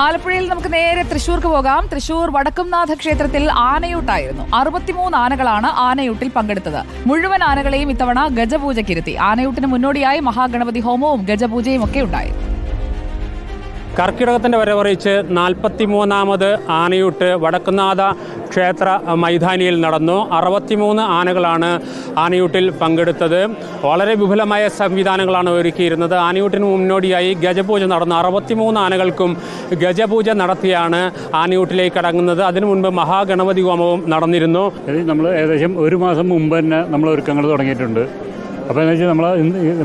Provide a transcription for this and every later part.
ആലപ്പുഴയിൽ നമുക്ക് നേരെ തൃശ്ശൂർക്ക് പോകാം. തൃശ്ശൂർ വടക്കുംനാഥ ക്ഷേത്രത്തിൽ ആനയൂട്ടായിരുന്നു. 63 ആനകളാണ് ആനയൂട്ടിൽ പങ്കെടുത്തത്. മുഴുവൻ ആനകളെയും ഇത്തവണ ഗജപൂജയ്ക്കിരുത്തി. ആനയൂട്ടിന് മുന്നോടിയായി മഹാഗണപതി ഹോമവും ഗജപൂജയും ഒക്കെ ഉണ്ടായി. കർക്കിടകത്തിൻ്റെ വരവറിയിച്ച് 43ാമത് ആനയൂട്ട് വടക്കുംനാഥ ക്ഷേത്ര മൈതാനിയിൽ നടന്നു. 63 ആനകളാണ് ആനയൂട്ടിൽ പങ്കെടുത്തത്. വളരെ വിപുലമായ സംവിധാനങ്ങളാണ് ഒരുക്കിയിരുന്നത്. ആനയൂട്ടിന് മുന്നോടിയായി ഗജപൂജ നടന്നു. 63 ആനകൾക്കും ഗജപൂജ നടത്തിയാണ് ആനയൂട്ടിലേക്ക് അടങ്ങുന്നത്. അതിനു മുൻപ് മഹാഗണപതി ഹോമവും നടന്നിരുന്നു. നമ്മൾ ഏകദേശം ഒരു മാസം മുമ്പ് തന്നെ നമ്മൾ ഒരുക്കങ്ങൾ തുടങ്ങിയിട്ടുണ്ട്. അപ്പോൾ എന്ന് വെച്ചാൽ നമ്മൾ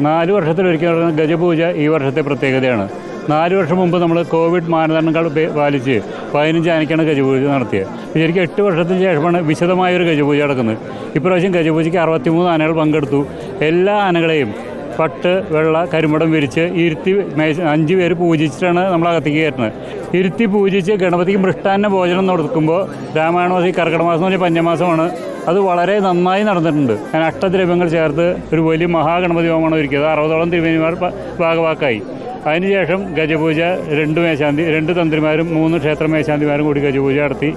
4 വർഷത്തിലൊരിക്കൽ നടക്കുന്ന ഗജപൂജ ഈ വർഷത്തെ പ്രത്യേകതയാണ്. 4 വർഷം മുമ്പ് നമ്മൾ കോവിഡ് മാനദണ്ഡങ്ങൾ പാലിച്ച് 15 ആനയ്ക്കാണ് ഗജപൂജ നടത്തിയത്. ശരിക്കും 8 വർഷത്തിന് ശേഷമാണ് വിശദമായൊരു ഗജപൂജ നടക്കുന്നത്. ഇപ്രാവശ്യം ഗജപൂജയ്ക്ക് 63 ആനകൾ പങ്കെടുത്തു. എല്ലാ ആനകളെയും പട്ട്, വെള്ള, കരിമടം വിരിച്ച് ഇരുത്തി 5 പേര് പൂജിച്ചിട്ടാണ് നമ്മൾ അകത്തേക്ക് കയറ്റുന്നത്. ഇരുത്തി പൂജിച്ച് ഗണപതിക്ക് മൃഷ്ടാന്ന ഭോജനം നടക്കുമ്പോൾ രാമായണമാസം, കർക്കിടക മാസം എന്ന് പറഞ്ഞാൽ പഞ്ഞമാസമാണ്. അത് വളരെ നന്നായി നടന്നിട്ടുണ്ട്. ഞാൻ അഷ്ടദ്രവ്യങ്ങൾ ചേർത്ത് ഒരു വലിയ മഹാഗണപതി ഹോമമാണ് ഒരുക്കിയത്. 60ഓളം തിരുമേനിമാർ ഭാഗവാക്കായി. അതിനുശേഷം ഗജപൂജ 2 മേശാന്തി, 2 തന്ത്രിമാരും 3 ക്ഷേത്ര മേശാന്തിമാരും കൂടി ഗജപൂജ നടത്തി.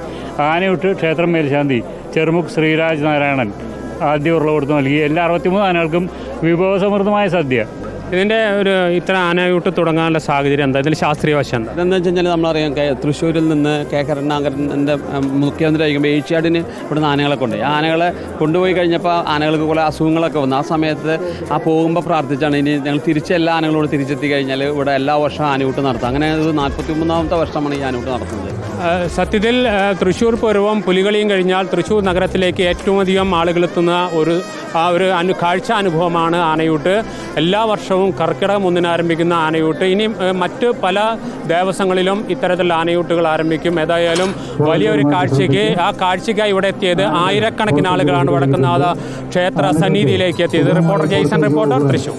ആനയൂട്ട് ക്ഷേത്രം മേൽശാന്തി ചെറുമുഖ് ശ്രീരാജ് നാരായണൻ ആദ്യ ഉരുള കൊടുത്ത് നൽകി. എല്ലാ 63 ആനകൾക്കും വിഭവസമൃദ്ധമായ സദ്യ. ഇതിൻ്റെ ഇത്ര ആനയൂട്ട് തുടങ്ങാനുള്ള സാഹചര്യം എന്താ? ഇതിൽ ശാസ്ത്രീയ വശം എന്താ? എന്താണെന്ന് വെച്ച് കഴിഞ്ഞാൽ നമ്മളറിയാം, തൃശ്ശൂരിൽ നിന്ന് കരുണാകരൻ്റെ മുഖ്യമന്ത്രി ആയിരിക്കുമ്പോൾ ഏഷ്യാഡിന് ഇവിടുന്ന് ആനകളെ കൊണ്ടുപോയി. ആ ആനകളെ കൊണ്ടുപോയി കഴിഞ്ഞപ്പോൾ ആനകൾക്ക് കുറേ അസുഖങ്ങളൊക്കെ വന്നു. ആ സമയത്ത് പോകുമ്പോൾ പ്രാർത്ഥിച്ചാണ് ഇനി ഞങ്ങൾ തിരിച്ച് എല്ലാ ആനകളോട് തിരിച്ചെത്തി കഴിഞ്ഞാൽ ഇവിടെ എല്ലാ വർഷവും ആനയൂട്ട് നടത്തും. അങ്ങനെ 43ാമത്തെ വർഷമാണ് ഈ ആനയൂട്ട് നടത്തുന്നത്. സത്യത്തിൽ തൃശ്ശൂർ പൂരവും പുലികളിയും കഴിഞ്ഞാൽ തൃശ്ശൂർ നഗരത്തിലേക്ക് ഏറ്റവും അധികം ആളുകളെത്തുന്ന ഒരു കാഴ്ച അനുഭവമാണ് ആനയൂട്ട്. എല്ലാ വർഷവും കർക്കിടകം 1-ന് ആരംഭിക്കുന്ന ആനയൂട്ട് ഇനി മറ്റ് പല ദേവസ്വങ്ങളിലും ഇത്തരത്തിലുള്ള ആനയൂട്ടുകൾ ആരംഭിക്കും. ഏതായാലും വലിയൊരു കാഴ്ചയ്ക്കായി ഇവിടെ എത്തിയത് ആയിരക്കണക്കിന് ആളുകളാണ് വടക്കുംനാഥ ക്ഷേത്ര സന്നിധിയിലേക്ക് എത്തിയത്. Reporter Jaison, reporter Thrissur.